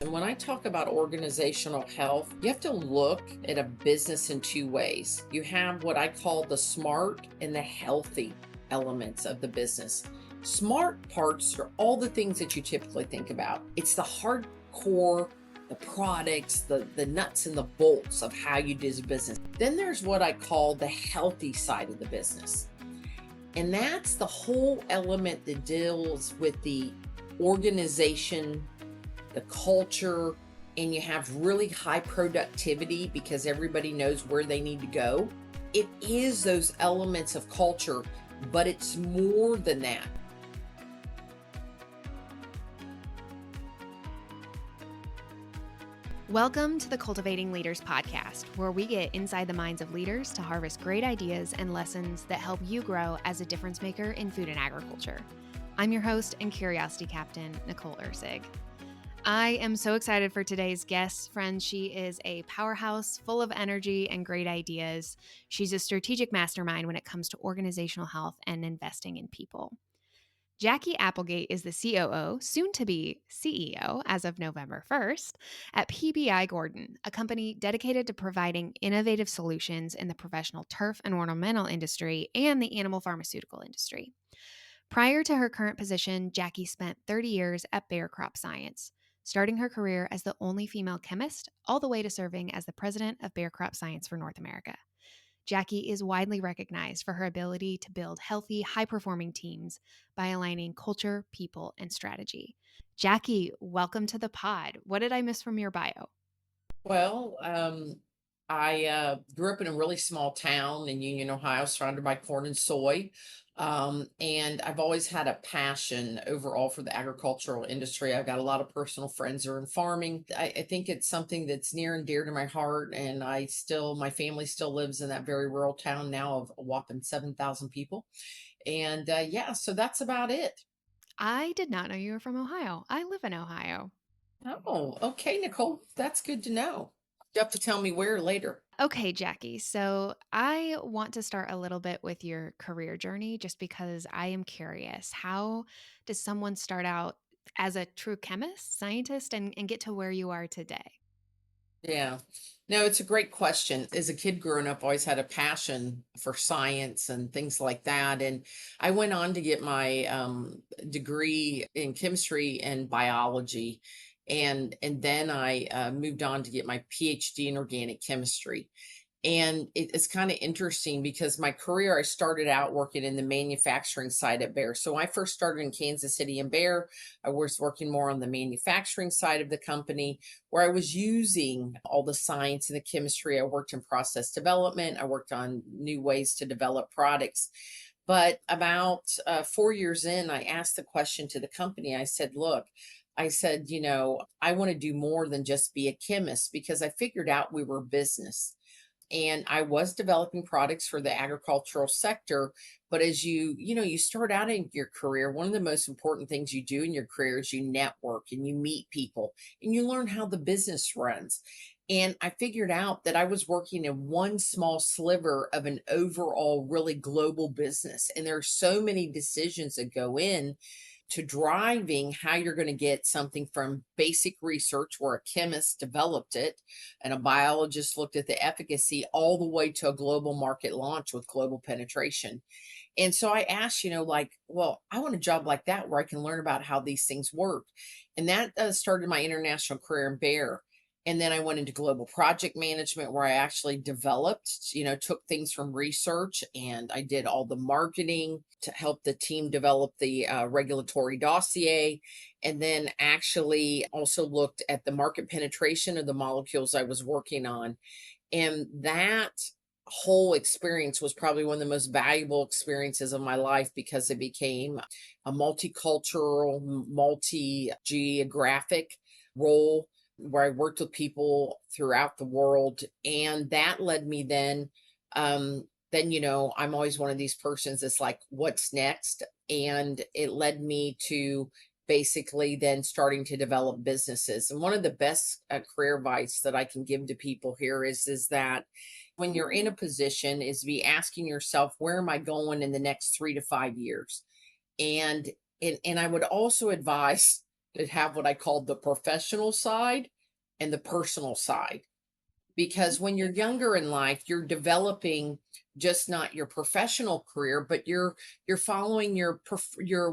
And when I talk about organizational health, you have to look at a business in two ways. You have what I call the smart and the healthy elements of the business. Smart parts are all the things that you typically think about. It's the hardcore, the products, the nuts and the bolts of how you do business. Then there's what I call the healthy side of the business. And that's the whole element that deals with the organization, the culture, and you have really high productivity because everybody knows where they need to go. It is those elements of culture, but it's more than that. Welcome to the Cultivating Leaders Podcast, where we get inside the minds of leaders to harvest great ideas and lessons that help you grow as a difference maker in food and agriculture. I'm your host and curiosity captain, Nicole Ursig. I am so excited for today's guest, friends. She is a powerhouse full of energy and great ideas. She's a strategic mastermind when it comes to organizational health and investing in people. Jackie Applegate is the COO, soon to be CEO as of November 1st, at PBI Gordon, a company dedicated to providing innovative solutions in the professional turf and ornamental industry and the animal pharmaceutical industry. Prior to her current position, Jackie spent 30 years at Bayer Crop Science, starting her career as the only female chemist, all the way to serving as the president of Bayer Crop Science for North America. Jackie is widely recognized for her ability to build healthy, high-performing teams by aligning culture, people, and strategy. Jackie, welcome to the pod. What did I miss from your bio? Well, I grew up in a really small town in Union, Ohio, surrounded by corn and soy. And I've always had a passion overall for the agricultural industry. I've got a lot of personal friends who are in farming. I think it's something that's near and dear to my heart. And my family still lives in that very rural town now of a whopping 7,000 people. And so that's about it. I did not know you were from Ohio. I live in Ohio. Oh, okay, Nicole. That's good to know. You have to tell me where later. Okay, Jackie. So I want to start a little bit with your career journey just because I am curious. How does someone start out as a true chemist, scientist, and get to where you are today? Yeah. No, it's a great question. As a kid growing up, I always had a passion for science and things like that. And I went on to get my degree in chemistry and biology. And then I moved on to get my PhD in organic chemistry. And it's kind of interesting because my career, I started out working in the manufacturing side at Bayer. So when I first started in Kansas City and Bayer, I was working more on the manufacturing side of the company where I was using all the science and the chemistry. I worked in process development. I worked on new ways to develop products. But about 4 years in, I asked the question to the company. I said, look, I want to do more than just be a chemist because I figured out we were a business and I was developing products for the agricultural sector. But as you start out in your career, one of the most important things you do in your career is you network and you meet people and you learn how the business runs. And I figured out that I was working in one small sliver of an overall really global business. And there are so many decisions that go in to driving how you're going to get something from basic research where a chemist developed it and a biologist looked at the efficacy all the way to a global market launch with global penetration. And so I asked, well, I want a job like that where I can learn about how these things work. And that started my international career in Bayer. And then I went into global project management where I actually developed, took things from research and I did all the marketing to help the team develop the regulatory dossier. And then actually also looked at the market penetration of the molecules I was working on. And that whole experience was probably one of the most valuable experiences of my life because it became a multicultural, multi-geographic role where I worked with people throughout the world. And that led me I'm always one of these persons that's like, what's next? And it led me to basically then starting to develop businesses. And one of the best career advice that I can give to people here is that when you're in a position is be asking yourself, where am I going in the next 3 to 5 years? And I would also advise to have what I called the professional side and the personal side, because when you're younger in life, you're developing just not your professional career, but you're following your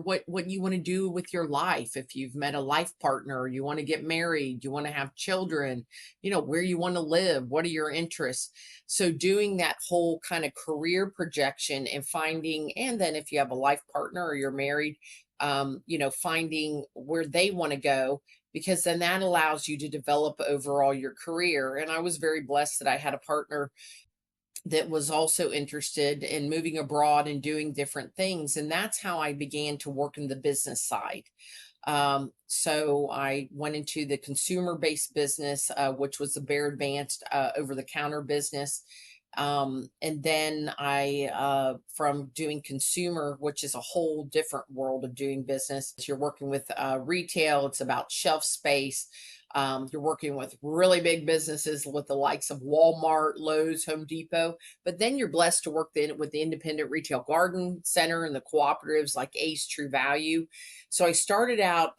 what you want to do with your life. If you've met a life partner, you want to get married, you want to have children, where you want to live, what are your interests. So doing that whole kind of career projection and finding, and then if you have a life partner or you're married, finding where they want to go, because then that allows you to develop overall your career. And I was very blessed that I had a partner that was also interested in moving abroad and doing different things. And that's how I began to work in the business side. So I went into the consumer based business, which was the Bear Advanced over the counter business. And then from doing consumer, which is a whole different world of doing business, you're working with retail, it's about shelf space. You're working with really big businesses with the likes of Walmart, Lowe's, Home Depot, but then you're blessed to work with the independent retail garden center and the cooperatives like Ace, True Value. So I started out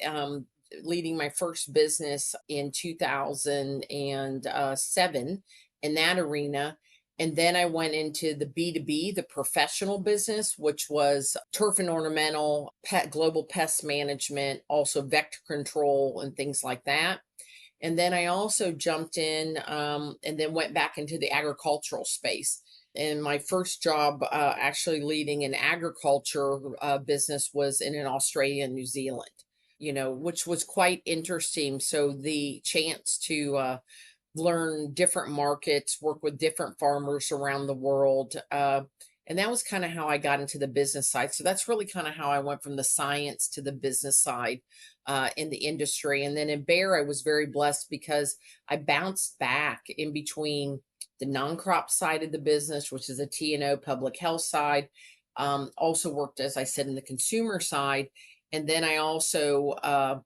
leading my first business in 2007 in that arena. And then I went into the B2B, the professional business, which was turf and ornamental, global pest management, also vector control and things like that. And then I also jumped in and then went back into the agricultural space. And my first job actually leading an agriculture business was in Australia and New Zealand, which was quite interesting. So the chance to learn different markets, work with different farmers around the world. And that was kind of how I got into the business side. So that's really kind of how I went from the science to the business side in the industry. And then in Bayer, I was very blessed because I bounced back in between the non-crop side of the business, which is a T&O public health side. Also worked, as I said, in the consumer side. And then I also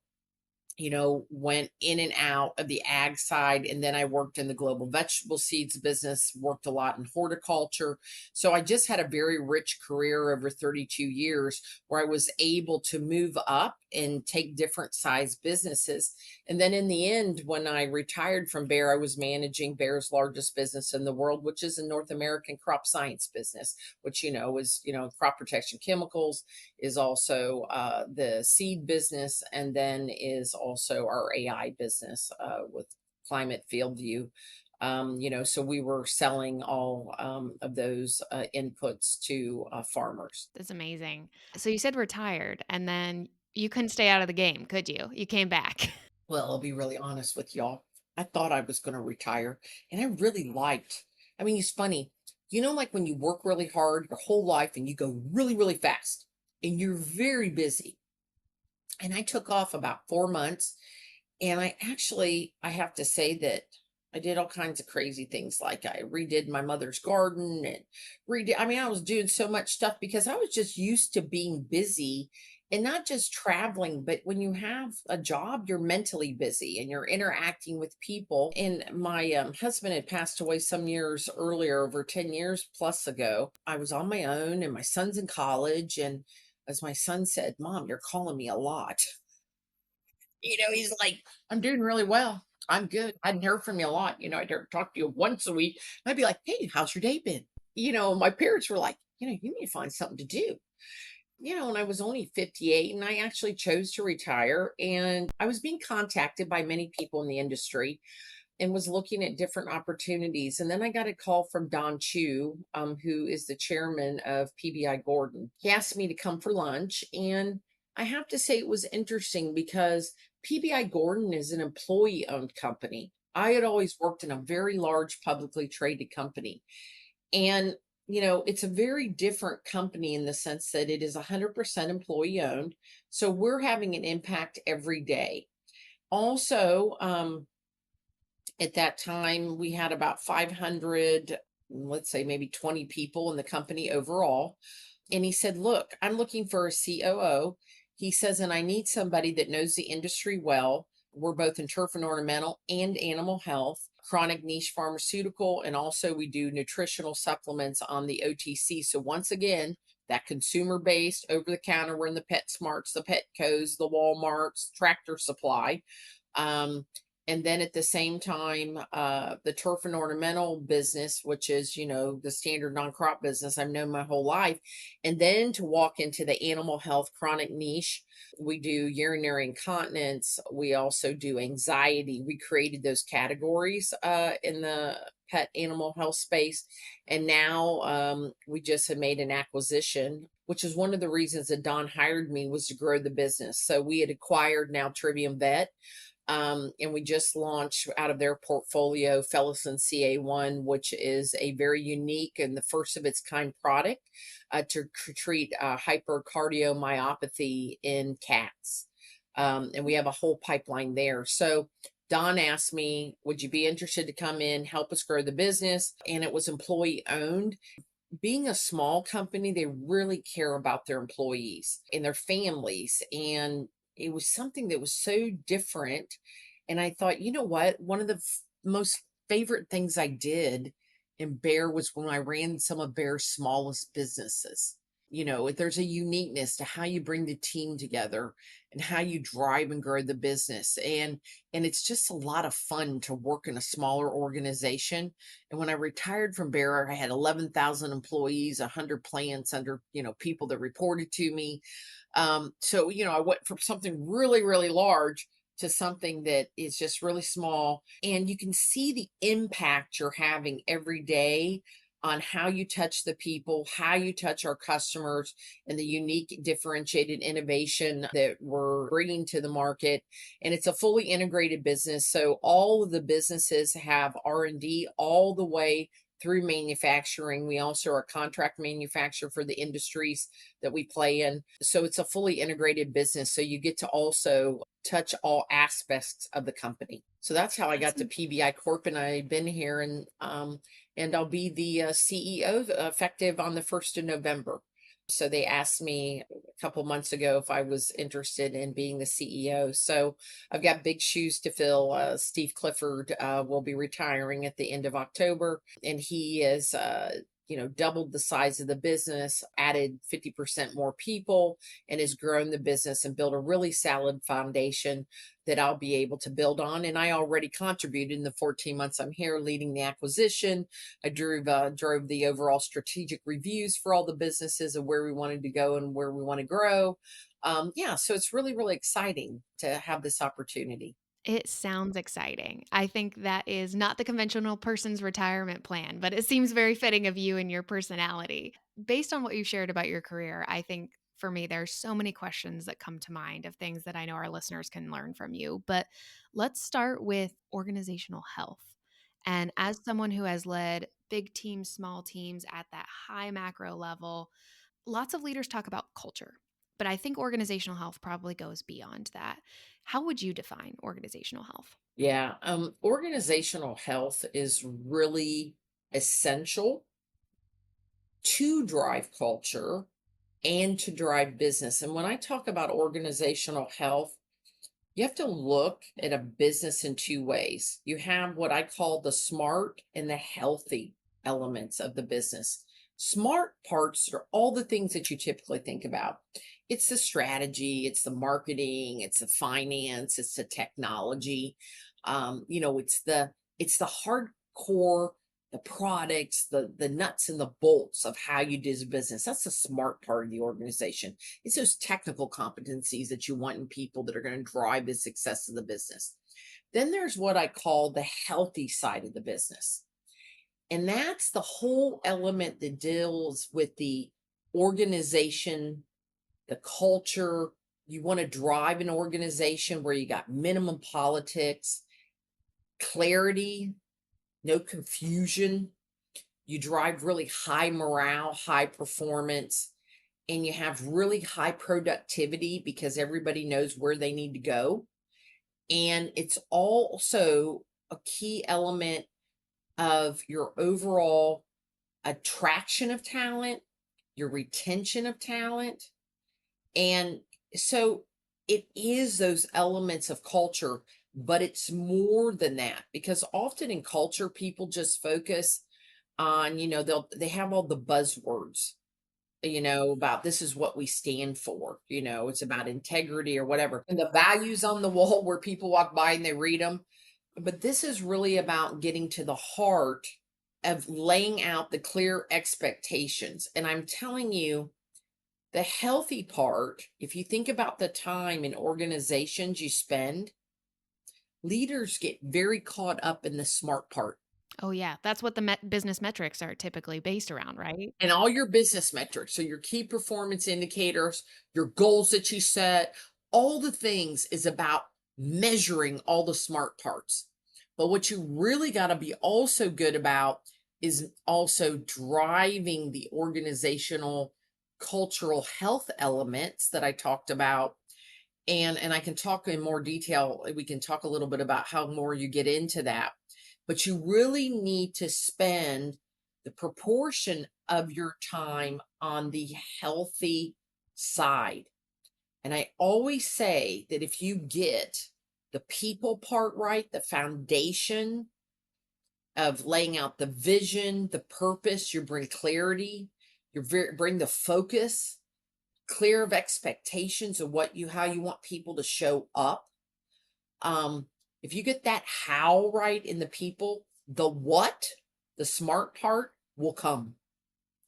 went in and out of the ag side. And then I worked in the global vegetable seeds business, worked a lot in horticulture. So I just had a very rich career over 32 years where I was able to move up and take different size businesses. And then in the end, when I retired from Bayer, I was managing Bayer's largest business in the world, which is a North American crop science business, which, is, crop protection chemicals, is also the seed business, and then is also our AI business with Climate Field View. So we were selling all of those inputs to farmers. That's amazing. So you said retired and then you couldn't stay out of the game, could you? You came back. Well, I'll be really honest with y'all. I thought I was going to retire, and I really I mean, it's funny, like when you work really hard your whole life and you go really, really fast and you're very busy. And I took off about 4 months, and I have to say that I did all kinds of crazy things. Like I redid my mother's garden and I was doing so much stuff because I was just used to being busy and not just traveling, but when you have a job, you're mentally busy and you're interacting with people. And my husband had passed away some years earlier, over 10 years plus ago. I was on my own and my son's in college. And as my son said, "Mom, you're calling me a lot." He's like, "I'm doing really well. I'm good. I hadn't heard from you a lot. I'd talk to you once a week." And I'd be like, "Hey, how's your day been?" My parents were like, "You need to find something to do." And I was only 58 and I actually chose to retire. And I was being contacted by many people in the industry and was looking at different opportunities. And then I got a call from Don Chu, who is the chairman of PBI Gordon. He asked me to come for lunch. And I have to say it was interesting because PBI Gordon is an employee owned company. I had always worked in a very large publicly traded company. And it's a very different company in the sense that it is 100% employee owned. So we're having an impact every day. Also, at that time, we had about 500, let's say maybe 20 people in the company overall. And he said, "Look, I'm looking for a COO." He says, "And I need somebody that knows the industry well. We're both in turf and ornamental and animal health, chronic niche pharmaceutical, and also we do nutritional supplements on the OTC." So once again, that consumer based, over the counter. We're in the Pet Smarts, the Petcos, the Walmarts, Tractor Supply. Um, and then at the same time, the turf and ornamental business, which is, the standard non-crop business I've known my whole life. And then to walk into the animal health chronic niche, we do urinary incontinence. We also do anxiety. We created those categories in the pet animal health space. And now we just have made an acquisition, which is one of the reasons that Don hired me, was to grow the business. So we had acquired now Trivium Vet. And we just launched out of their portfolio Felison CA1, which is a very unique and the first of its kind product to treat hypercardiomyopathy in cats. And we have a whole pipeline there. So Don asked me, would you be interested to come in, help us grow the business? And it was employee owned. Being a small company, they really care about their employees and their families. And it was something that was so different. And I thought, you know what? One of the most favorite things I did in Bear was when I ran some of Bear's smallest businesses. There's a uniqueness to how you bring the team together and how you drive and grow the business. And it's just a lot of fun to work in a smaller organization. And when I retired from Bear, I had 11,000 employees, 100 plants under, people that reported to me. So, I went from something really, really large to something that is just really small. And you can see the impact you're having every day on how you touch the people, how you touch our customers, and the unique differentiated innovation that we're bringing to the market. And it's a fully integrated business. So all of the businesses have R&D all the way through manufacturing. We also are a contract manufacturer for the industries that we play in. So it's a fully integrated business. So you get to also touch all aspects of the company. So that's how I got to PBI Corp, and I've been here, and I'll be the CEO effective on the 1st of November. So they asked me a couple months ago if I was interested in being the CEO. So I've got big shoes to fill. Steve Clifford will be retiring at the end of October, and he is doubled the size of the business, added 50% more people, and has grown the business and built a really solid foundation that I'll be able to build on. And I already contributed in the 14 months I'm here leading the acquisition. I drove the overall strategic reviews for all the businesses of where we wanted to go and where we want to grow. So it's really, really exciting to have this opportunity. It sounds exciting. I think that is not the conventional person's retirement plan, but it seems very fitting of you and your personality. Based on what you shared about your career, I think for me, there's so many questions that come to mind of things that I know our listeners can learn from you. But let's start with organizational health. And as someone who has led big teams, small teams at that high macro level, lots of leaders talk about culture, but I think organizational health probably goes beyond that. How would you define organizational health? Yeah, organizational health is really essential to drive culture and to drive business. And when I talk about organizational health, you have to look at a business in two ways. You have what I call the smart and the healthy elements of the business. Smart parts are all the things that you typically think about. It's the strategy, it's the marketing, it's the finance, it's the technology. It's the hardcore, the products, the nuts and the bolts of how you do business. That's the smart part of the organization. It's those technical competencies that you want in people that are going to drive the success of the business. Then there's what I call the healthy side of the business. And that's the whole element that deals with the organization, the culture. You want to drive an organization where you got minimum politics, clarity, no confusion. You drive really high morale, high performance, and you have really high productivity because everybody knows where they need to go. And it's also a key element of your overall attraction of talent, your retention of talent. And so it is those elements of culture, but it's more than that, because often in culture, people just focus on, they have all the buzzwords. about this is what we stand for. It's about integrity or whatever. And the values on the wall where people walk by and they read them. But this is really about getting to the heart of laying out the clear expectations. And I'm telling you, the healthy part, if you think about the time in organizations you spend, leaders get very caught up in the smart part. Oh, yeah. That's what the business metrics are typically based around, right? And all your business metrics, so your key performance indicators, your goals that you set, all the things is about measuring all the smart parts. But what you really got to be also good about is also driving the organizational cultural health elements that I talked about. And I can talk in more detail. We can talk a little bit about how more you get into that. But you really need to spend the proportion of your time on the healthy side. And I always say that if you get the people part right, the foundation of laying out the vision, the purpose, you bring clarity, bring the focus, clear of expectations of how you want people to show up. If you get that how right in the people, the what, the smart part will come.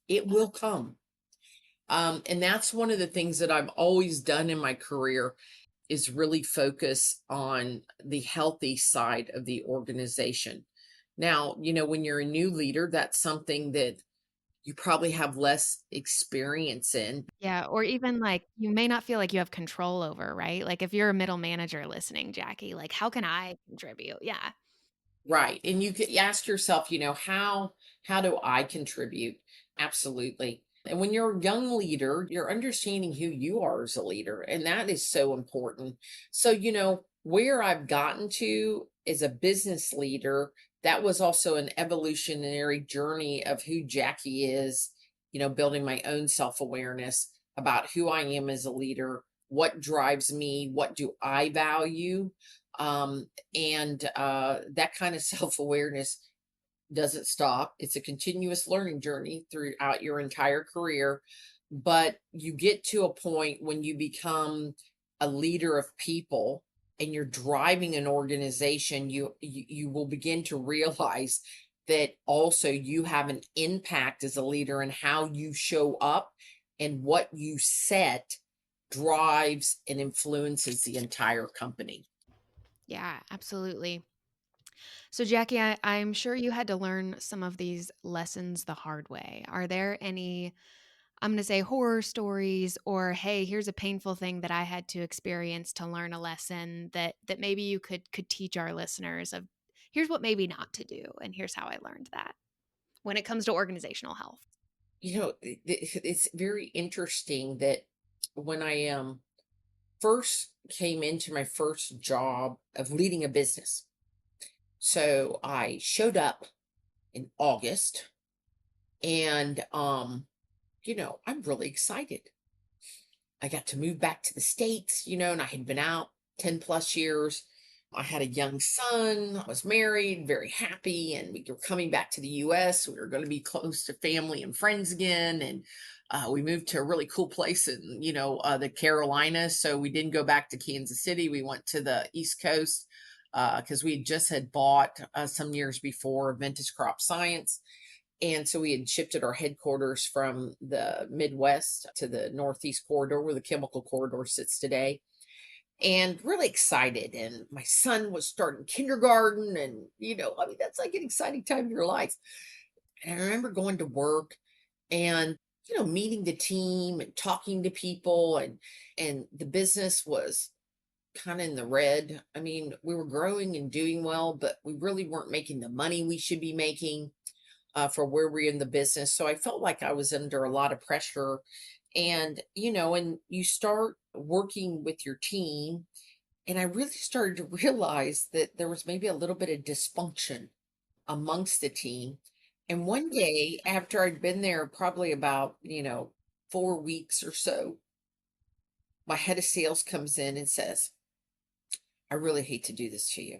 It will come. And that's one of the things that I've always done in my career is really focus on the healthy side of the organization. Now, when you're a new leader, that's something that you probably have less experience in. Yeah, or even, like, you may not feel like you have control over, right? Like, if you're a middle manager listening, Jackie, like, how can I contribute? Yeah. Right. And you could ask yourself, how do I contribute? Absolutely. And when you're a young leader, you're understanding who you are as a leader, and that is so important. So, where I've gotten to as a business leader, that was also an evolutionary journey of who Jackie is, building my own self-awareness about who I am as a leader, what drives me, what do I value. And that kind of self-awareness doesn't stop. It's a continuous learning journey throughout your entire career. But you get to a point when you become a leader of people and you're driving an organization, you will begin to realize that also you have an impact as a leader in how you show up, and what you set drives and influences the entire company. Yeah, absolutely. So, Jackie, I'm sure you had to learn some of these lessons the hard way. Are there any, I'm going to say, horror stories, or hey, here's a painful thing that I had to experience to learn a lesson that maybe you could teach our listeners of here's what maybe not to do and here's how I learned that when it comes to organizational health. It's very interesting that when I first came into my first job of leading a business, so I showed up in August, and I'm really excited. I got to move back to the States, and I had been out 10 plus years. I had a young son, I was married, very happy, and we were coming back to the US. We were going to be close to family and friends again. And we moved to a really cool place in, the Carolinas. So we didn't go back to Kansas City. We went to the East Coast because we had bought some years before Vintage Crop Science. And so we had shifted our headquarters from the Midwest to the Northeast corridor where the chemical corridor sits today. And really excited. And my son was starting kindergarten. And, that's like an exciting time in your life. And I remember going to work and, meeting the team and talking to people. And the business was kind of in the red. I mean, we were growing and doing well, but we really weren't making the money we should be making for where we're in the business. So I felt like I was under a lot of pressure. And you start working with your team. And I really started to realize that there was maybe a little bit of dysfunction amongst the team. And one day, after I'd been there probably about, 4 weeks or so, my head of sales comes in and says, I really hate to do this to you.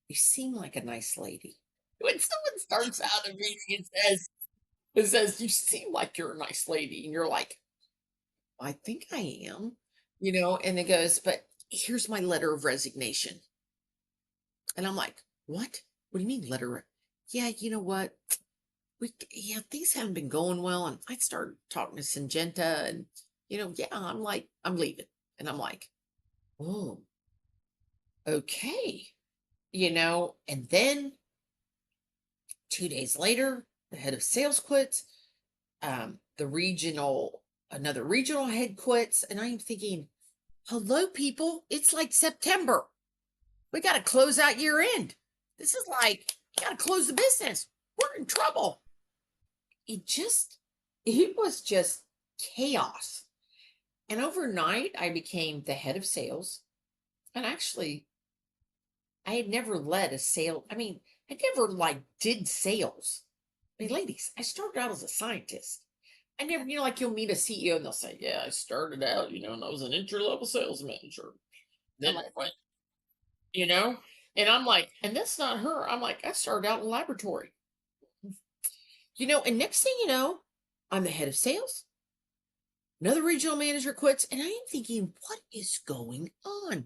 You seem like a nice lady. When someone starts out and it says, you seem like you're a nice lady, and you're like, I think I am, and it goes, but here's my letter of resignation. And I'm like, what? What do you mean letter? Yeah, you know what? Yeah, things haven't been going well. And I started talking to Syngenta and, yeah, I'm like, I'm leaving. And I'm like, oh, okay. And then 2 days later, the head of sales quits. Another regional head quits. And I'm thinking, hello, people. It's like September. We got to close out year end. This is like, you got to close the business. We're in trouble. It was just chaos. And overnight, I became the head of sales. And actually, I had never led a sale. I mean, I never did sales. I mean, ladies, I started out as a scientist. I never, like you'll meet a CEO and they'll say, yeah, I started out, and I was an entry level sales manager. Then I went, you know, and I'm like, and that's not her. I'm like, I started out in laboratory, and next thing you know, I'm the head of sales. Another regional manager quits, and I am thinking, what is going on?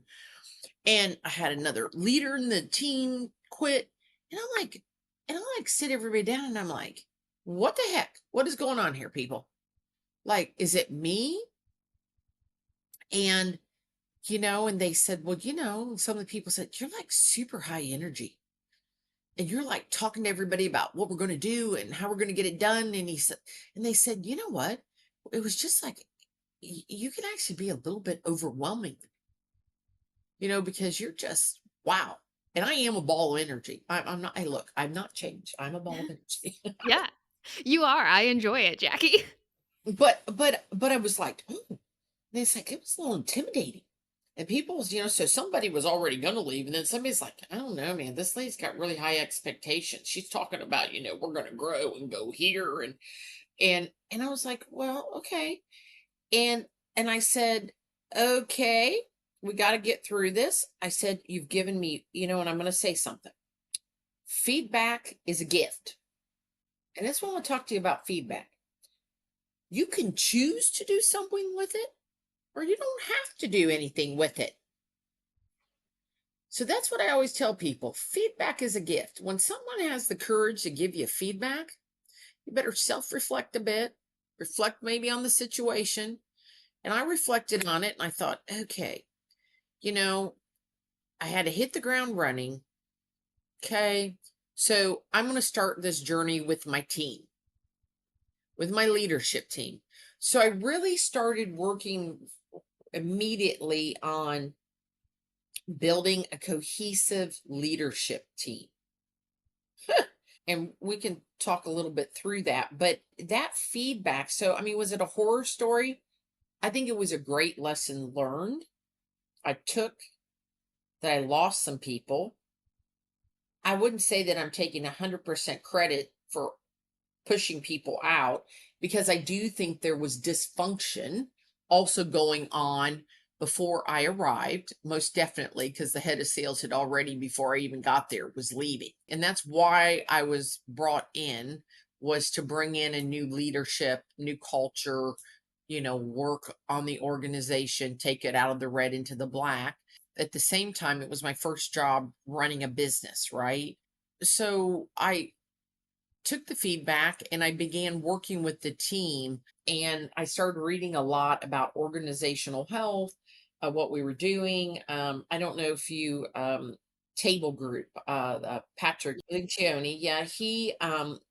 And I had another leader in the team quit, and I sit everybody down, and I'm like, what the heck? What is going on here, people? Like, is it me? And and they said, well, some of the people said, you're like super high energy. And you're like talking to everybody about what we're going to do and how we're going to get it done. And they said, you know what? It was just like, you can actually be a little bit overwhelming, because you're just, wow. And I am a ball of energy. I'm not, hey, look, I'm not changed. I'm a ball of energy. Yeah, you are. I enjoy it, Jackie. but I was like, oh, and it's like, it was a little intimidating. And people's, so somebody was already going to leave. And then somebody's like, I don't know, man, this lady's got really high expectations. She's talking about, we're going to grow and go here. And I was like, well, okay. And I said, okay, we got to get through this. I said, you've given me, and I'm going to say something. Feedback is a gift. And that's what I want to talk to you about feedback. You can choose to do something with it, or you don't have to do anything with it. So that's what I always tell people. Feedback is a gift. When someone has the courage to give you feedback, you better self-reflect a bit, reflect maybe on the situation. And I reflected on it and I thought, okay, I had to hit the ground running. Okay. So I'm going to start this journey with my team, with my leadership team. So I really started working immediately on building a cohesive leadership team. And we can talk a little bit through that. But that feedback, so, I mean, was it a horror story? I think it was a great lesson learned. I took that I lost some people. I wouldn't say that I'm taking 100% credit for pushing people out, because I do think there was dysfunction also going on before I arrived, most definitely, because the head of sales had already, before I even got there, was leaving. And that's why I was brought in, was to bring in a new leadership, new culture, work on the organization, take it out of the red into the black. At the same time, it was my first job running a business, right? So I took the feedback and I began working with the team, and I started reading a lot about organizational health, what we were doing. I don't know if you, Table Group, Patrick Lincioni. Yeah,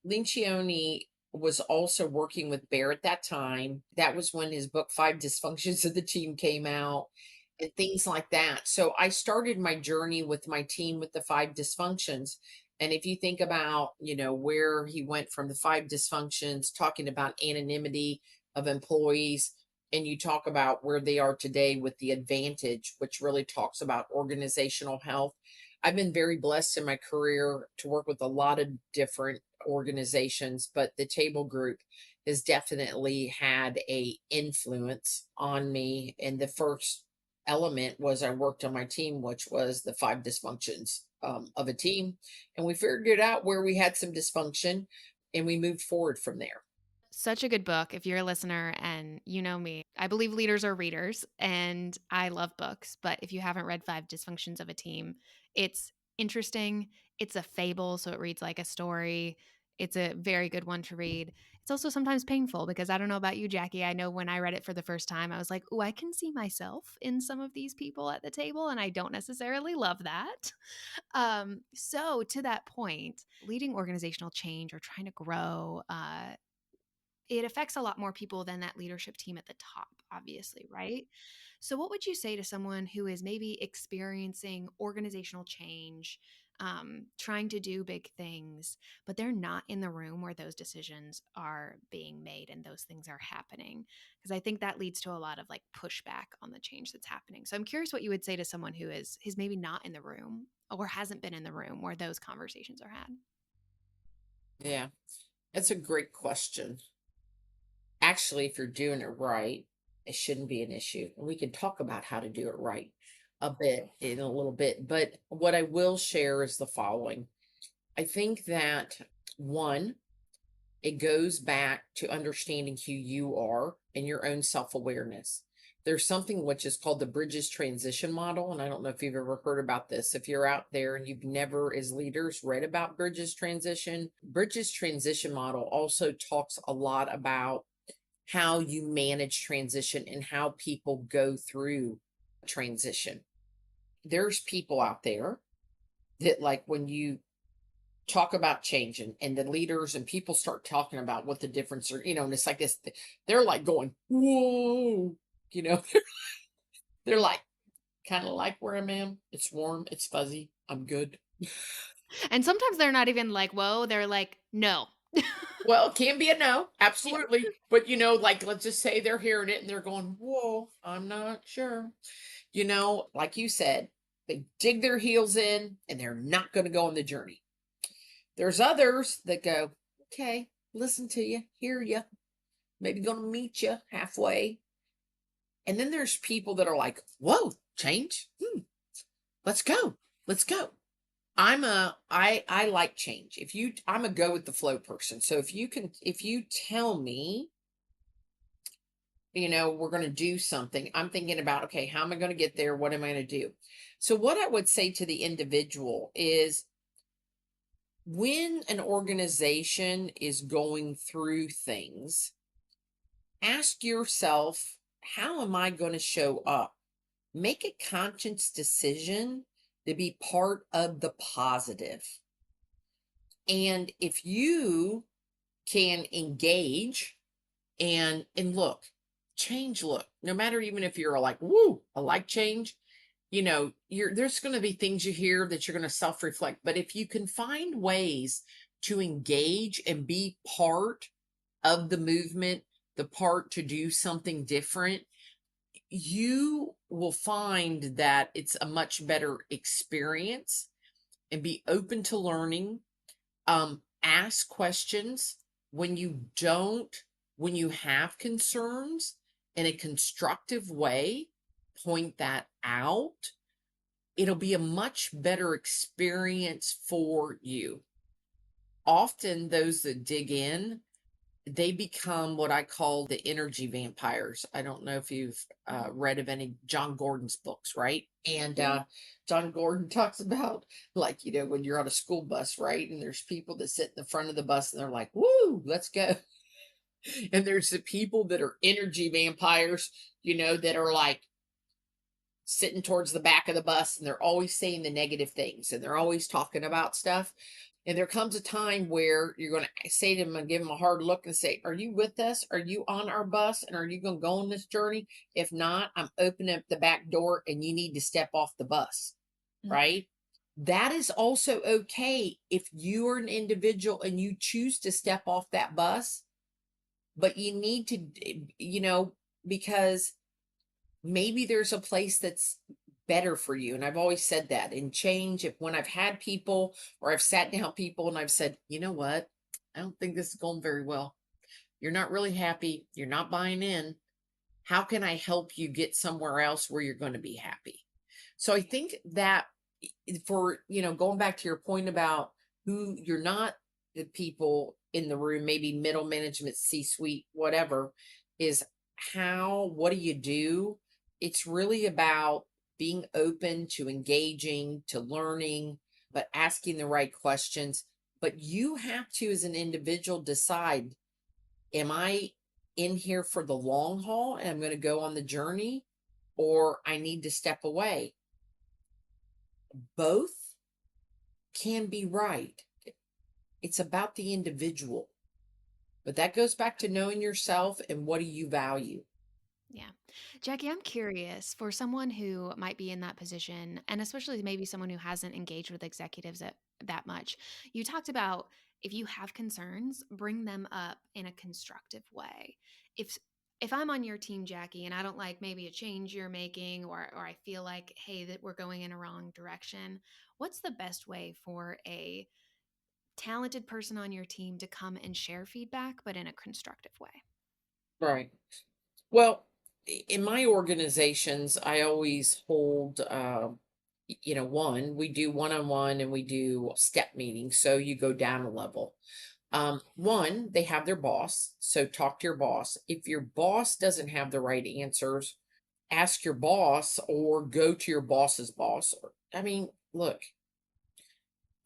Lincioni was also working with Bear at that time. That was when his book, Five Dysfunctions of the Team, came out and things like that. So I started my journey with my team with the five dysfunctions. And if you think about, where he went from the five dysfunctions, talking about anonymity of employees, and you talk about where they are today with the advantage, which really talks about organizational health. I've been very blessed in my career to work with a lot of different organizations, but the Table Group has definitely had a influence on me. And the first element was I worked on my team, which was the five dysfunctions of a team. And we figured out where we had some dysfunction and we moved forward from there. Such a good book. If you're a listener and you know me, I believe leaders are readers and I love books. But if you haven't read Five Dysfunctions of a Team, it's interesting. It's a fable, so it reads like a story. It's a very good one to read. It's also sometimes painful because I don't know about you, Jackie. I know when I read it for the first time, I was like, oh, I can see myself in some of these people at the table, and I don't necessarily love that. So to that point, leading organizational change or trying to grow, it affects a lot more people than that leadership team at the top, obviously, right? So, what would you say to someone who is maybe experiencing organizational change, trying to do big things, but they're not in the room where those decisions are being made and those things are happening? Because I think that leads to a lot of like pushback on the change that's happening. So, I'm curious what you would say to someone who is maybe not in the room or hasn't been in the room where those conversations are had. Yeah, that's a great question. Actually, if you're doing it right, it shouldn't be an issue. And we can talk about how to do it right a bit in a little bit. But what I will share is the following. I think that one, it goes back to understanding who you are and your own self awareness. There's something which is called the Bridges transition model. And I don't know if you've ever heard about this. If you're out there and you've never, as leaders, read about Bridges transition model also talks a lot about how you manage transition and how people go through transition. There's people out there that, like, when you talk about changing and the leaders and people start talking about what the difference are, and it's like this, they're like going, whoa, you know, they're like, kind of like where I'm at. It's warm, it's fuzzy, I'm good. And sometimes they're not even like, whoa, they're like, no. Well, it can be a no, Yeah. absolutely. But, like, let's just say they're hearing it and they're going, whoa, I'm not sure. Like you said, they dig their heels in and they're not going to go on the journey. There's others that go, okay, listen to you, hear you, maybe going to meet you halfway. And then there's people that are like, whoa, change. Let's go. Let's go. I like change. I'm a go with the flow person. So if you tell me, we're going to do something, I'm thinking about, okay, how am I going to get there? What am I going to do? So what I would say to the individual is, when an organization is going through things, ask yourself, how am I going to show up? Make a conscious decision to be part of the positive. And if you can engage and look, no matter, even if you're like, woo, I like change, there's going to be things you hear that you're going to self-reflect. But if you can find ways to engage and be part of the movement, the part to do something different, you will find that it's a much better experience. And be open to learning. Ask questions when you have concerns, in a constructive way. Point that out. It'll be a much better experience for you. Often those that dig in, they become what I call the energy vampires. I don't know if you've read of any John Gordon's books, right? And John Gordon talks about, like, when you're on a school bus, right? And there's people that sit in the front of the bus and they're like, woo, let's go. And there's the people that are energy vampires, that are like sitting towards the back of the bus and they're always saying the negative things and they're always talking about stuff. And there comes a time where you're going to say to them and give them a hard look and say, are you with us? Are you on our bus? And are you going to go on this journey? If not, I'm opening up the back door and you need to step off the bus, right? That is also okay if you are an individual and you choose to step off that bus, but you need to, because maybe there's a place that's better for you. And I've always said that in change, when I've had people or I've sat down people and I've said, you know what, I don't think this is going very well. You're not really happy. You're not buying in. How can I help you get somewhere else where you're going to be happy? So I think that, for, going back to your point about who you're not, the people in the room, maybe middle management, C-suite, whatever, is what do you do? It's really about being open to engaging, to learning, but asking the right questions. But you have to, as an individual, decide, am I in here for the long haul and I'm going to go on the journey, or I need to step away? Both can be right. It's about the individual. But that goes back to knowing yourself and what do you value. Yeah. Jackie, I'm curious for someone who might be in that position, and especially maybe someone who hasn't engaged with executives that much. You talked about if you have concerns, bring them up in a constructive way. If if I'm on your team, Jackie, and I don't like maybe a change you're making, or I feel like, hey, that we're going in a wrong direction, what's the best way for a talented person on your team to come and share feedback, but in a constructive way? Right. Well, in my organizations, I always hold, one, we do one-on-one and we do step meetings. So you go down a level. One, they have their boss. So talk to your boss. If your boss doesn't have the right answers, ask your boss or go to your boss's boss. I mean, look,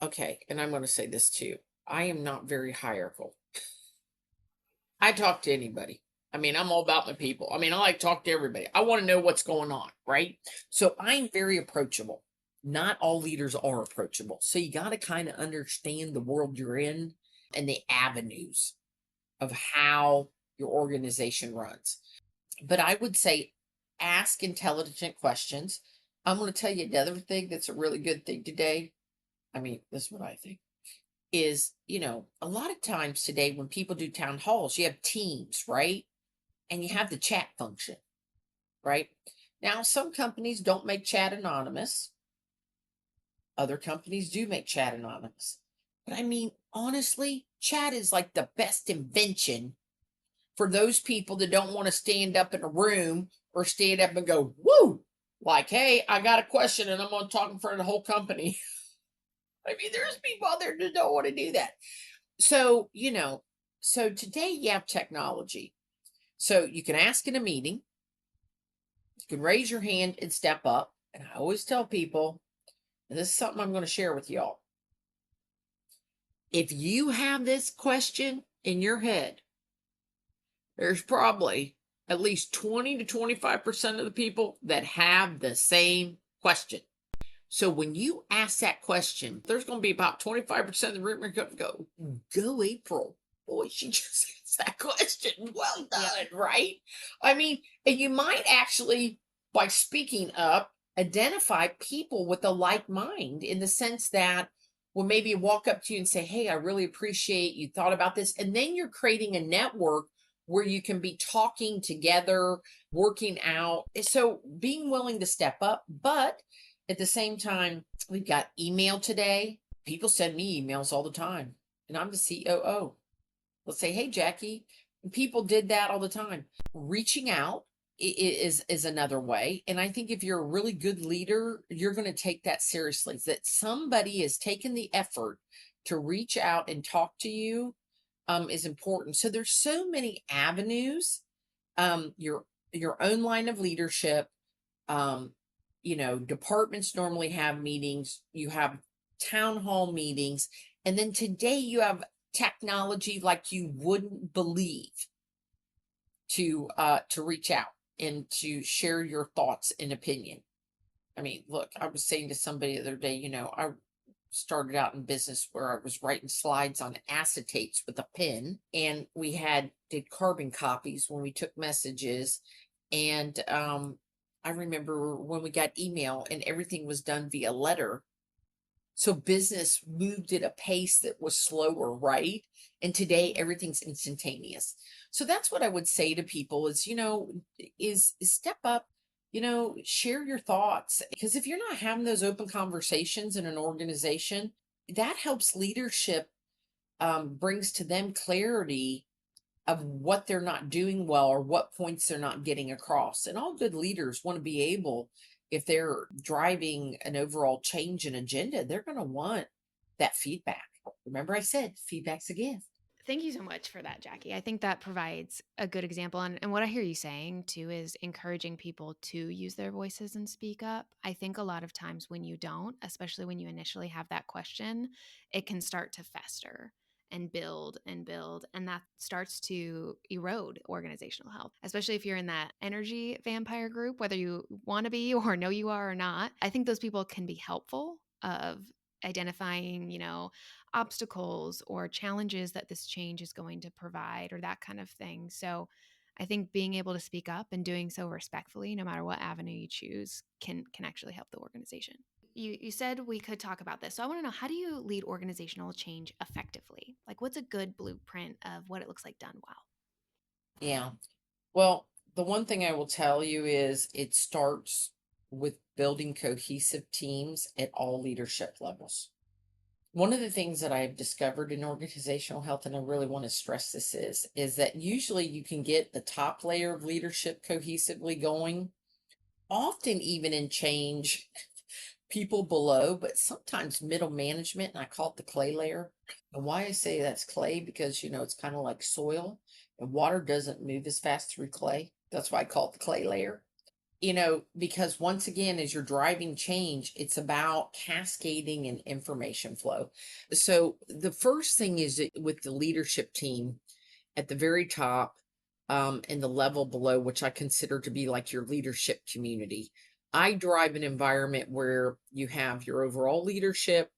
okay. And I'm going to say this too. I am not very hierarchical. I talk to anybody. I mean, I'm all about my people. I mean, I like to talk to everybody. I want to know what's going on, right? So I'm very approachable. Not all leaders are approachable. So you got to kind of understand the world you're in and the avenues of how your organization runs. But I would say ask intelligent questions. I'm going to tell you another thing that's a really good thing today. I mean, this is what I think is, a lot of times today when people do town halls, you have teams, right? And you have the chat function, right? Now, some companies don't make chat anonymous. Other companies do make chat anonymous. But I mean, honestly, chat is like the best invention for those people that don't want to stand up in a room or stand up and go, woo, like, hey, I got a question and I'm going to talk in front of the whole company. I mean, there's people out there that don't want to do that. So, so today you have technology. So you can ask in a meeting, you can raise your hand and step up. And I always tell people, and this is something I'm going to share with y'all. If you have this question in your head, there's probably at least 20 to 25% of the people that have the same question. So when you ask that question, there's going to be about 25% of the room going to go April. Boy, she just asked that question. Well done, right? I mean, and you might actually, by speaking up, identify people with a like mind in the sense that, well, maybe walk up to you and say, hey, I really appreciate you thought about this. And then you're creating a network where you can be talking together, working out. So being willing to step up, but at the same time, we've got email today. People send me emails all the time, and I'm the COO. Let's say, hey, Jackie. And people did that all the time. Reaching out is another way. And I think if you're a really good leader, you're going to take that seriously. That somebody has taken the effort to reach out and talk to you is important. So there's so many avenues. Your own line of leadership. Departments normally have meetings. You have town hall meetings, and then today you have technology like you wouldn't believe to reach out and to share your thoughts and opinion. I mean, look, I was saying to somebody the other day, I started out in business where I was writing slides on acetates with a pen, and we did carbon copies when we took messages. And I remember when we got email and everything was done via letter. So business moved at a pace that was slower, right? And today everything's instantaneous. So that's what I would say to people is, is step up, share your thoughts. Because if you're not having those open conversations in an organization, that helps leadership, brings to them clarity of what they're not doing well or what points they're not getting across. And all good leaders want to be able, if they're driving an overall change in agenda, they're going to want that feedback. Remember I said feedback's a gift. Thank you so much for that, Jackie. I think that provides a good example. And what I hear you saying too is encouraging people to use their voices and speak up. I think a lot of times when you don't, especially when you initially have that question, it can start to fester and build and build. And that starts to erode organizational health, especially if you're in that energy vampire group, whether you want to be or know you are or not. I think those people can be helpful of identifying, obstacles or challenges that this change is going to provide or that kind of thing. So I think being able to speak up and doing so respectfully, no matter what avenue you choose, can actually help the organization. You said we could talk about this. So I want to know, how do you lead organizational change effectively? Like, what's a good blueprint of what it looks like done well? Yeah. Well, the one thing I will tell you is it starts with building cohesive teams at all leadership levels. One of the things that I've discovered in organizational health, and I really want to stress this is that usually you can get the top layer of leadership cohesively going, often even in change people below, but sometimes middle management, and I call it the clay layer. And why I say that's clay, because it's kind of like soil, and water doesn't move as fast through clay. That's why I call it the clay layer. Because once again, as you're driving change, it's about cascading and information flow. So the first thing is that with the leadership team at the very top, and the level below, which I consider to be like your leadership community. I drive an environment where you have your overall leadership,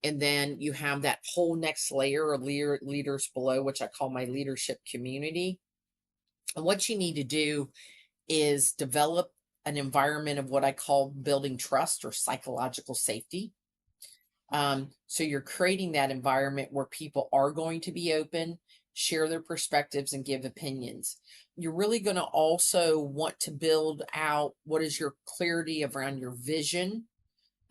and then you have that whole next layer of leaders below, which I call my leadership community. And what you need to do is develop an environment of what I call building trust or psychological safety. So you're creating that environment where people are going to be open, share their perspectives, and give opinions. You're really going to also want to build out what is your clarity around your vision,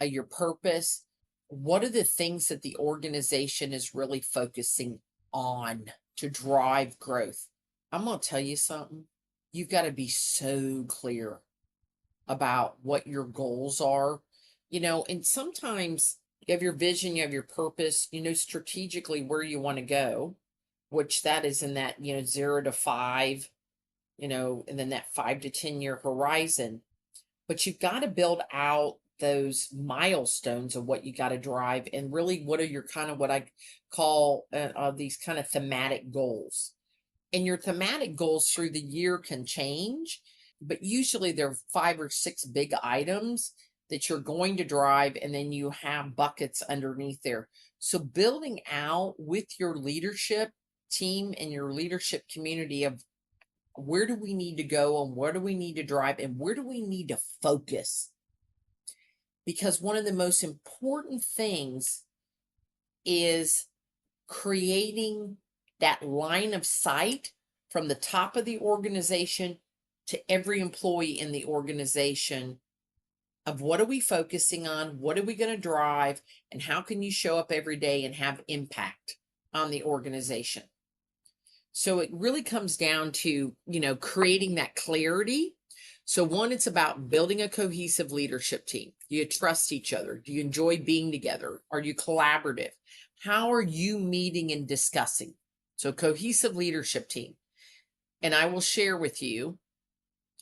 your purpose. What are the things that the organization is really focusing on to drive growth? I'm going to tell you something. You've got to be so clear about what your goals are, and sometimes you have your vision, you have your purpose, strategically where you want to go, which that is in that, 0 to 5, and then that 5 to 10 year horizon. But you've got to build out those milestones of what you got to drive, and really what are your kind of what I call these kind of thematic goals. And your thematic goals through the year can change, but usually there are 5 or 6 big items that you're going to drive, and then you have buckets underneath there. So building out with your leadership team and your leadership community of where do we need to go, and where do we need to drive, and where do we need to focus? Because one of the most important things is creating that line of sight from the top of the organization to every employee in the organization of what are we focusing on, what are we going to drive, and how can you show up every day and have impact on the organization. So it really comes down to, creating that clarity. So one, it's about building a cohesive leadership team. Do you trust each other? Do you enjoy being together? Are you collaborative? How are you meeting and discussing? So cohesive leadership team. And I will share with you,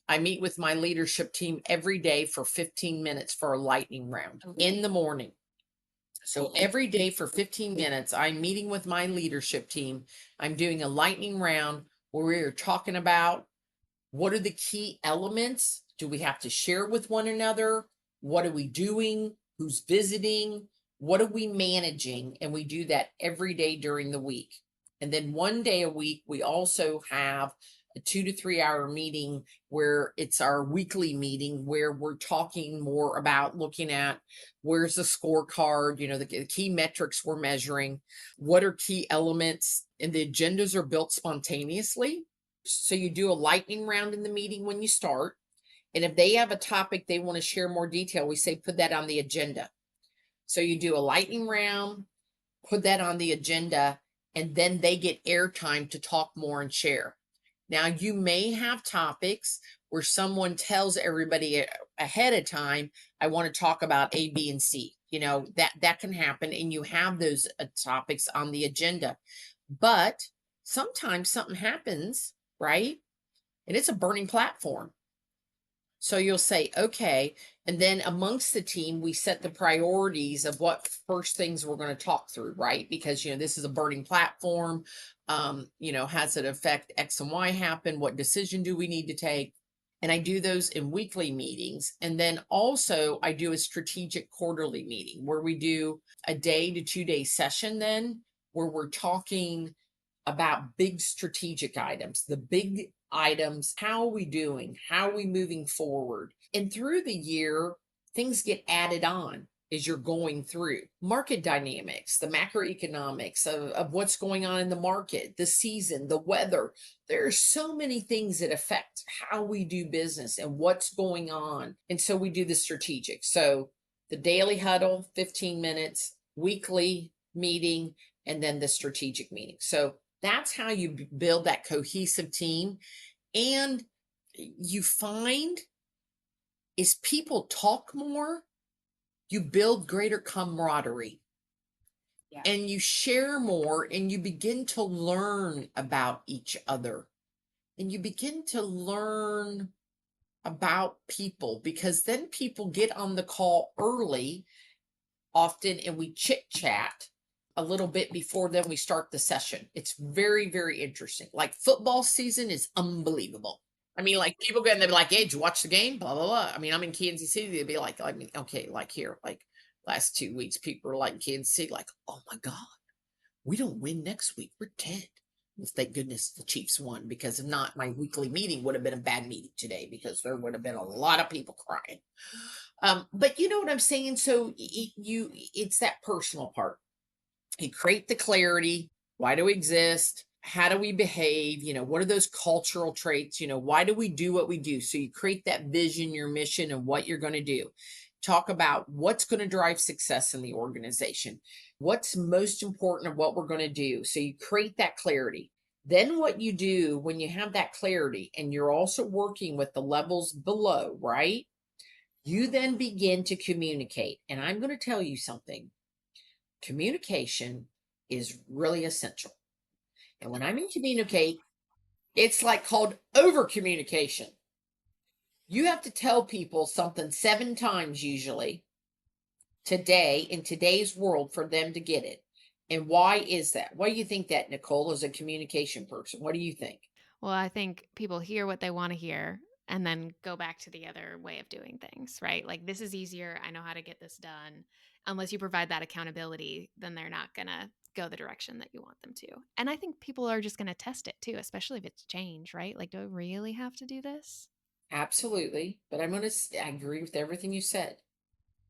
I meet with my leadership team every day for 15 minutes for a lightning round in the morning. So every day for 15 minutes, I'm meeting with my leadership team. I'm doing a lightning round where we're talking about what are the key elements? Do we have to share with one another? What are we doing? Who's visiting? What are we managing? And we do that every day during the week. And then one day a week, we also have a 2 to 3 hour meeting where it's our weekly meeting where we're talking more about looking at where's the scorecard, the key metrics we're measuring, what are key elements, and the agendas are built spontaneously. So you do a lightning round in the meeting when you start. And if they have a topic they want to share more detail, we say, put that on the agenda. So you do a lightning round, put that on the agenda, and then they get airtime to talk more and share. Now, you may have topics where someone tells everybody ahead of time, I want to talk about A, B, and C. that can happen, and you have those topics on the agenda. But sometimes something happens, right? And it's a burning platform. So you'll say, okay. And then amongst the team, we set the priorities of what first things we're going to talk through, right? Because, this is a burning platform. Has it affect X and Y happen? What decision do we need to take? And I do those in weekly meetings. And then also I do a strategic quarterly meeting where we do a day to 2 day session then where we're talking about big strategic items, the big items. How are we doing? How are we moving forward? And through the year, things get added on as you're going through market dynamics, the macroeconomics of what's going on in the market, the season, the weather. There are so many things that affect how we do business and what's going on. And so we do the strategic. So the daily huddle, 15 minutes, weekly meeting, and then the strategic meeting. So that's how you build that cohesive team. And you find as people talk more, you build greater camaraderie. Yeah. And you share more and you begin to learn about each other. And you begin to learn about people because then people get on the call early often and we chit chat a little bit before then we start the session. It's very, very interesting. Like football season is unbelievable. I mean, like people go and they'll be like, hey, did you watch the game? Blah, blah, blah. I mean, I'm in Kansas City. They'd be like, okay, like here, like last 2 weeks, people are like in Kansas City, like, oh my God, we don't win next week. We're dead. Well, thank goodness the Chiefs won, because if not, my weekly meeting would have been a bad meeting today because there would have been a lot of people crying. But you know what I'm saying? So it's that personal part. You create the clarity. Why do we exist? How do we behave? What are those cultural traits? Why do we do what we do? So you create that vision, your mission, and what you're going to do. Talk about what's going to drive success in the organization. What's most important of what we're going to do. So you create that clarity. Then what you do when you have that clarity and you're also working with the levels below, right? You then begin to communicate. And I'm going to tell you something. Communication is really essential. And when I mean communicate, it's like called over communication. You have to tell people something 7 times usually today in today's world for them to get it. And why is that? Why do you think that, Nicole, as a communication person? What do you think? Well, I think people hear what they want to hear and then go back to the other way of doing things, right? Like, this is easier. I know how to get this done. Unless you provide that accountability, then they're not going to go the direction that you want them to. And I think people are just going to test it too, especially if it's change, right? Like, do I really have to do this? Absolutely. But I agree with everything you said.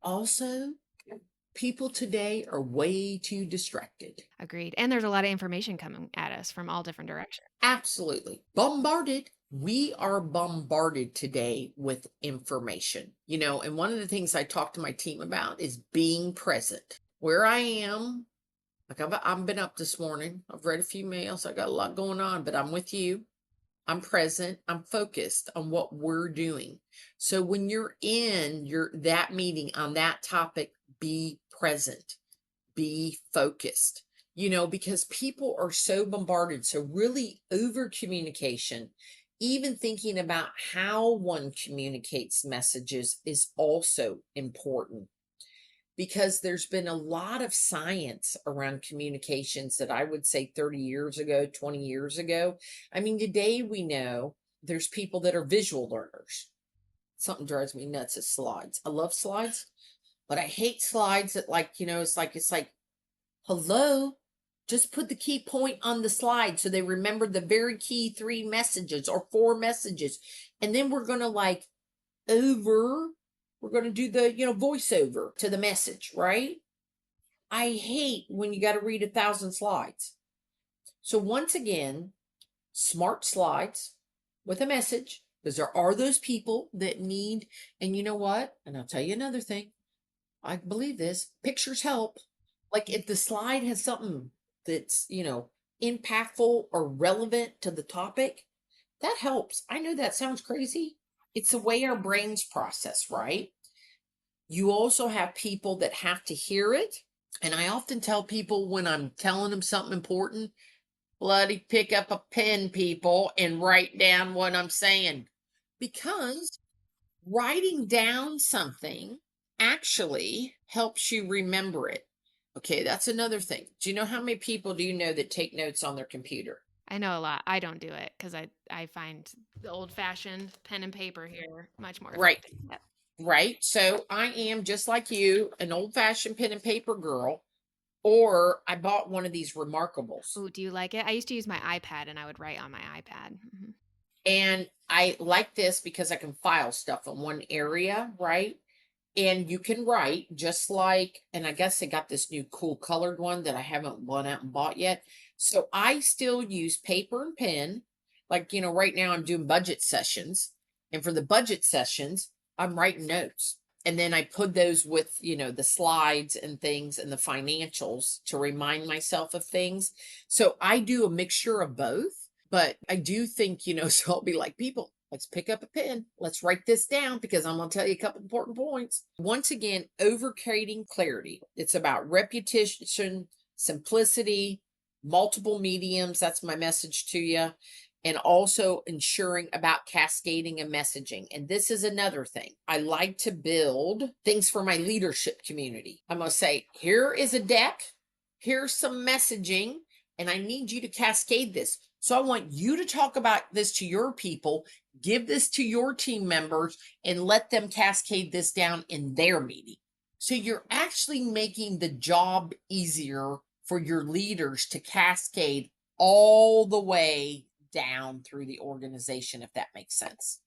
Also, people today are way too distracted. Agreed. And there's a lot of information coming at us from all different directions. Absolutely. Bombarded. We are bombarded today with information, and one of the things I talk to my team about is being present. Where I am, like I've been up this morning. I've read a few mails. I got a lot going on, but I'm with you. I'm present. I'm focused on what we're doing. So when you're in that meeting on that topic, be present, be focused, because people are so bombarded. So really over communication, even thinking about how one communicates messages is also important, because there's been a lot of science around communications that I would say 30 years ago, 20 years ago. I mean, today we know there's people that are visual learners. Something drives me nuts is slides. I love slides, but I hate slides that it's like, hello, just put the key point on the slide so they remember the very key 3 messages or 4 messages. And then we're going to we're going to do the, voiceover to the message, right? I hate when you got to read 1,000 slides. So once again, smart slides with a message, because there are those people that need, and you know what? And I'll tell you another thing. I believe this, pictures help. Like if the slide has something that's, impactful or relevant to the topic, that helps. I know that sounds crazy. It's the way our brains process, right? You also have people that have to hear it. And I often tell people when I'm telling them something important, bloody pick up a pen, people, and write down what I'm saying. Because writing down something actually helps you remember it. Okay, that's another thing. Do you know how many people do you know that take notes on their computer? I know a lot. I don't do it because I find the old fashioned pen and paper here much more Right, effective. Yep. right. So I am just like you, an old fashioned pen and paper girl, or I bought one of these Remarkables. Oh, do you like it? I used to use my iPad and I would write on my iPad. Mhm. And I like this because I can file stuff in one area, right? And you can write just like, and I guess they got this new cool colored one that I haven't gone out and bought yet. So I still use paper and pen. Like, right now I'm doing budget sessions. And for the budget sessions, I'm writing notes. And then I put those with, the slides and things and the financials to remind myself of things. So I do a mixture of both. But I do think, so I'll be like, people, let's pick up a pen. Let's write this down because I'm going to tell you a couple important points. Once again, over creating clarity. It's about repetition, simplicity, multiple mediums. That's my message to you. And also ensuring about cascading and messaging. And this is another thing. I like to build things for my leadership community. I'm going to say, here is a deck. Here's some messaging. And I need you to cascade this. So I want you to talk about this to your people, give this to your team members, and let them cascade this down in their meeting. So you're actually making the job easier for your leaders to cascade all the way down through the organization, if that makes sense.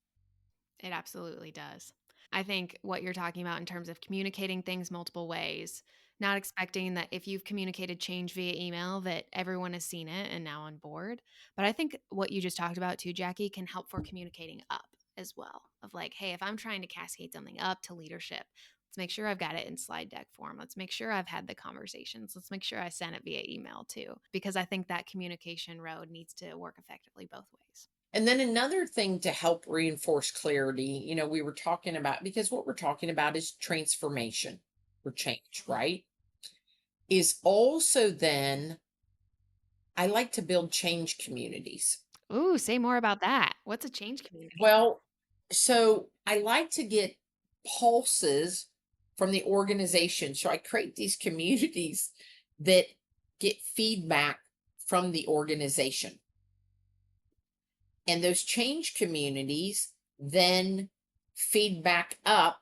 It absolutely does. I think what you're talking about in terms of communicating things multiple ways, not expecting that if you've communicated change via email that everyone has seen it and now on board. But I think what you just talked about too, Jackie, can help for communicating up as well. Of like, hey, if I'm trying to cascade something up to leadership, let's make sure I've got it in slide deck form. Let's make sure I've had the conversations. Let's make sure I sent it via email too, because I think that communication road needs to work effectively both ways. And then another thing to help reinforce clarity, we were talking about, because what we're talking about is transformation or change, right? Is also then I like to build change communities. Ooh, say more about that. What's a change community? Well, so I like to get pulses from the organization. So I create these communities that get feedback from the organization. And those change communities then feedback up.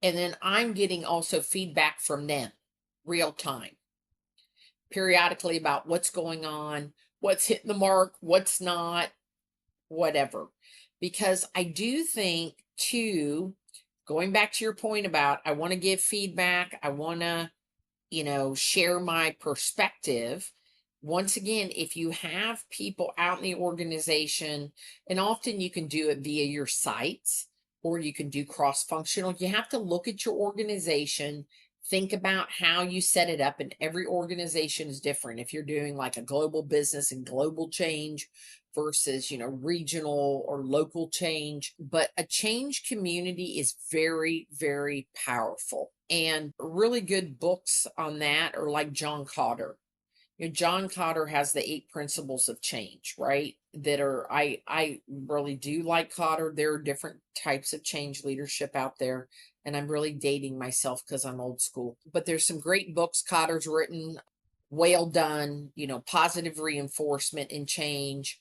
And then I'm getting also feedback from them real time, periodically about what's going on, what's hitting the mark, what's not, whatever. Because I do think, too, going back to your point about I want to give feedback, I want to, share my perspective. Once again, if you have people out in the organization, and often you can do it via your sites or you can do cross functional, you have to look at your organization, think about how you set it up, and every organization is different. If you're doing like a global business and global change versus, regional or local change, but a change community is very, very powerful. And really good books on that are like John Cotter. John Cotter has the 8 principles of change, right? That are I really do like Cotter. There are different types of change leadership out there, and I'm really dating myself because I'm old school. But there's some great books Cotter's written. Well done, positive reinforcement and change.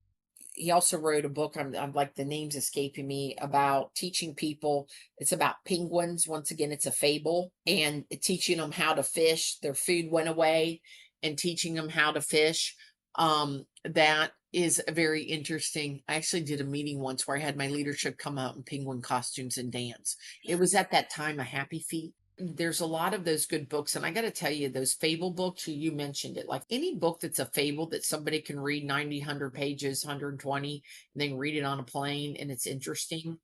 He also wrote a book. I'm like, the name's escaping me, about teaching people. It's about penguins. Once again, it's a fable, and teaching them how to fish. Their food went away, and teaching them how to fish. That is very interesting. I actually did a meeting once where I had my leadership come out in penguin costumes and dance. It was at that time a Happy Feet. There's a lot of those good books. And I got to tell you, those fable books, you mentioned it, like any book that's a fable that somebody can read 90, 100 pages, 120, and then read it on a plane, and it's interesting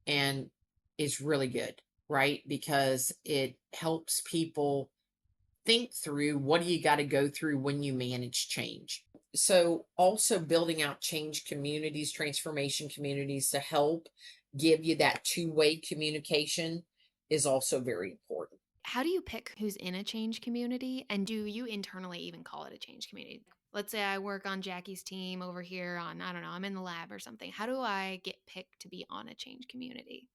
and is really good, right? Because it helps people think through, what do you got to go through when you manage change. So also building out change communities, transformation communities, to help give you that two-way communication is also very important. How do you pick who's in a change community? And do you internally even call it a change community? Let's say I work on Jackie's team over here on, I don't know, I'm in the lab or something. How do I get picked to be on a change community?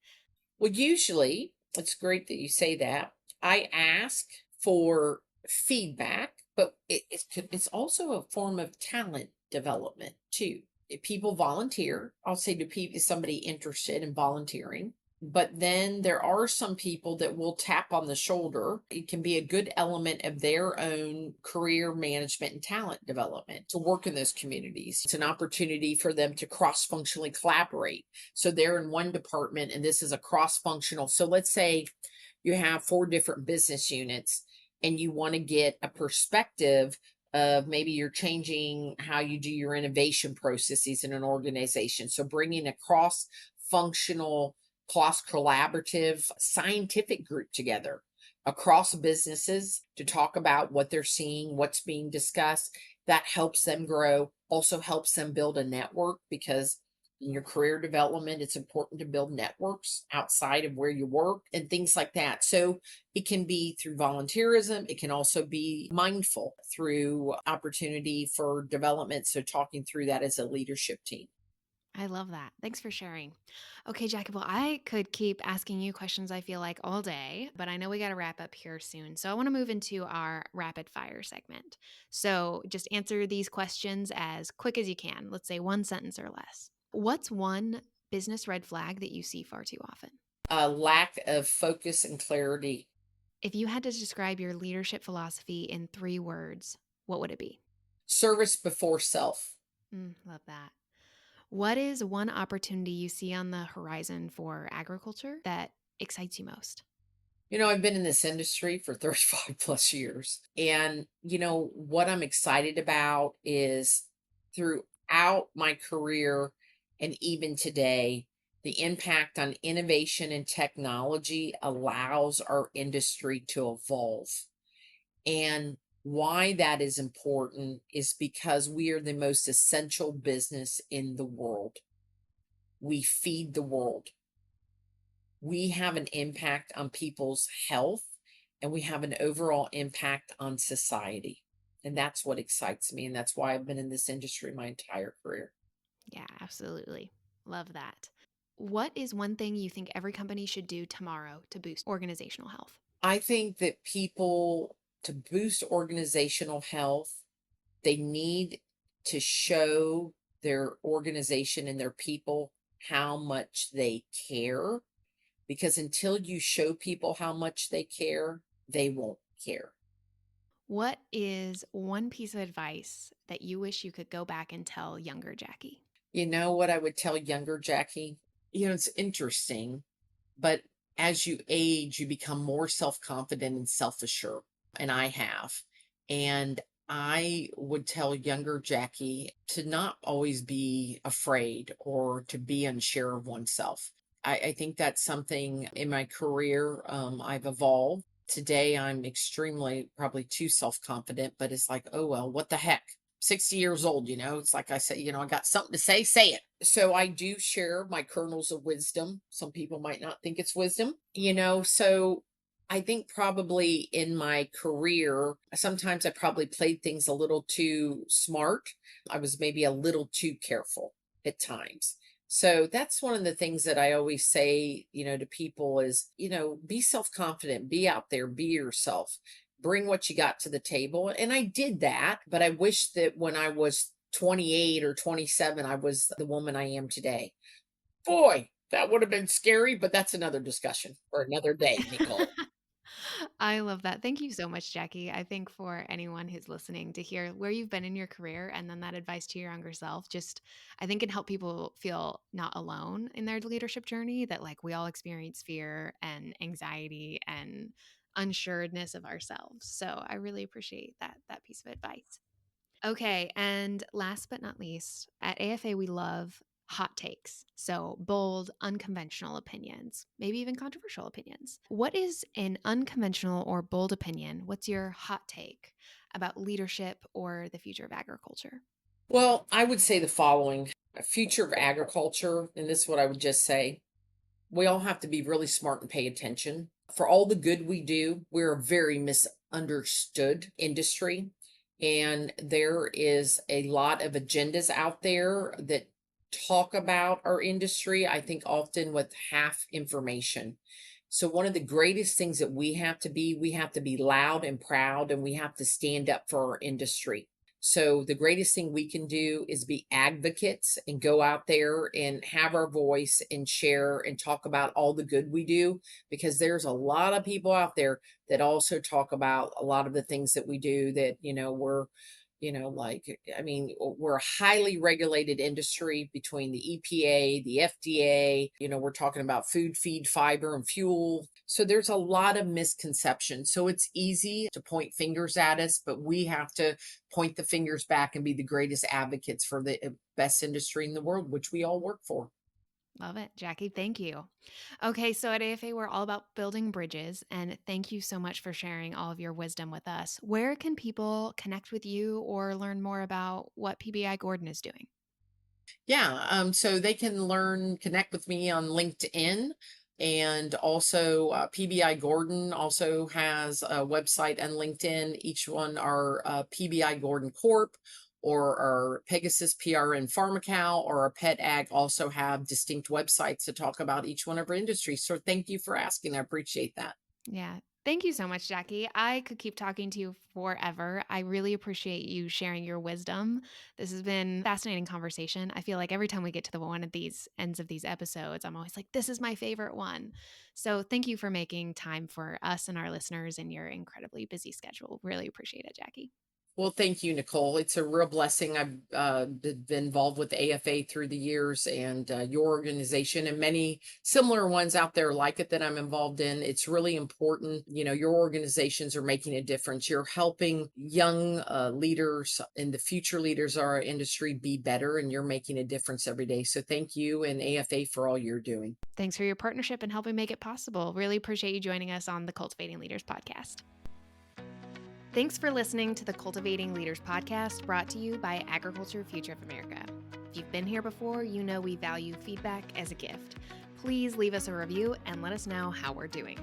Well, usually, it's great that you say that. I ask for feedback, but it's also a form of talent development too. If people volunteer, I'll say to people, is somebody interested in volunteering? But then there are some people that will tap on the shoulder. It can be a good element of their own career management and talent development to work in those communities. It's an opportunity for them to cross functionally collaborate. So they're in one department and this is a cross functional. So let's say you have 4 different business units and you want to get a perspective of maybe you're changing how you do your innovation processes in an organization. So bringing a cross functional, cross collaborative scientific group together across businesses to talk about what they're seeing, what's being discussed. That helps them grow, also helps them build a network because in your career development, it's important to build networks outside of where you work and things like that. So it can be through volunteerism. It can also be mindful through opportunity for development. So talking through that as a leadership team. I love that. Thanks for sharing. Okay, Jackie, well, I could keep asking you questions, I feel like, all day, but I know we got to wrap up here soon. So I want to move into our rapid fire segment. So just answer these questions as quick as you can. Let's say one sentence or less. What's one business red flag that you see far too often? A lack of focus and clarity. If you had to describe your leadership philosophy in 3 words, what would it be? Service before self. Love that. What is one opportunity you see on the horizon for agriculture that excites you most? I've been in this industry for 35 plus years. And, what I'm excited about is throughout my career and even today, the impact on innovation and technology allows our industry to evolve. And why that is important is because we are the most essential business in the world. We feed the world. We have an impact on people's health and we have an overall impact on society. And that's what excites me. And that's why I've been in this industry my entire career. Yeah, absolutely. Love that. What is one thing you think every company should do tomorrow to boost organizational health? I think that people, to boost organizational health, they need to show their organization and their people how much they care. Because until you show people how much they care, they won't care. What is one piece of advice that you wish you could go back and tell younger Jackie? You know what I would tell younger Jackie? It's interesting, but as you age, you become more self confident and self assured. And I have. And I would tell younger Jackie to not always be afraid or to be unsure of oneself. I think that's something in my career I've evolved. Today, I'm extremely probably too self confident, but it's like, oh, well, what the heck? 60 years old, it's like I say, I got something to say it. So I do share my kernels of wisdom. Some people might not think it's wisdom, so I think probably in my career, sometimes I probably played things a little too smart. I was maybe a little too careful at times. So that's one of the things that I always say, to people is, be self-confident, be out there, be yourself, bring what you got to the table. And I did that, but I wish that when I was 28 or 27, I was the woman I am today. Boy, that would have been scary, but that's another discussion for another day, Nicole. I love that. Thank you so much, Jackie. I think for anyone who's listening to hear where you've been in your career and then that advice to your younger self, just I think can help people feel not alone in their leadership journey, that like we all experience fear and anxiety and unsureness of ourselves. So I really appreciate that piece of advice. Okay, and last but not least, at AFA we love hot takes. So, bold, unconventional opinions, maybe even controversial opinions. What is an unconventional or bold opinion? What's your hot take about leadership or the future of agriculture? Well, I would say the following: a future of agriculture, and this is what I would just say: we all have to be really smart and pay attention. For all the good we do, we're a very misunderstood industry. And there is a lot of agendas out there that talk about our industry, I think often with half information. So, one of the greatest things that we have to be loud and proud, and we have to stand up for our industry. So, the greatest thing we can do is be advocates and go out there and have our voice and share and talk about all the good we do, because there's a lot of people out there that also talk about a lot of the things that we do that, like, I mean, we're a highly regulated industry between the EPA, the FDA, we're talking about food, feed, fiber, and fuel. So there's a lot of misconceptions. So it's easy to point fingers at us, but we have to point the fingers back and be the greatest advocates for the best industry in the world, which we all work for. Love it, Jackie. Thank you. Okay, so at AFA, we're all about building bridges, and thank you so much for sharing all of your wisdom with us. Where can people connect with you or learn more about what PBI Gordon is doing? Yeah, so they can connect with me on LinkedIn. And also, PBI Gordon also has a website and LinkedIn. Each one are PBI Gordon Corp or our Pegasus PRN PharmaCal or our Pet Ag also have distinct websites to talk about each one of our industries. So thank you for asking. I appreciate that. Yeah. Thank you so much, Jackie. I could keep talking to you forever. I really appreciate you sharing your wisdom. This has been a fascinating conversation. I feel like every time we get to the one of these ends of these episodes, I'm always like, this is my favorite one. So thank you for making time for us and our listeners in your incredibly busy schedule. Really appreciate it, Jackie. Well, thank you, Nicole. It's a real blessing. I've been involved with AFA through the years, and your organization and many similar ones out there like it that I'm involved in. It's really important. Your organizations are making a difference. You're helping young leaders and the future leaders of our industry be better, and you're making a difference every day. So thank you and AFA for all you're doing. Thanks for your partnership and helping make it possible. Really appreciate you joining us on the Cultivating Leaders podcast. Thanks for listening to the Cultivating Leaders podcast, brought to you by Agriculture Future of America. If you've been here before, you know we value feedback as a gift. Please leave us a review and let us know how we're doing.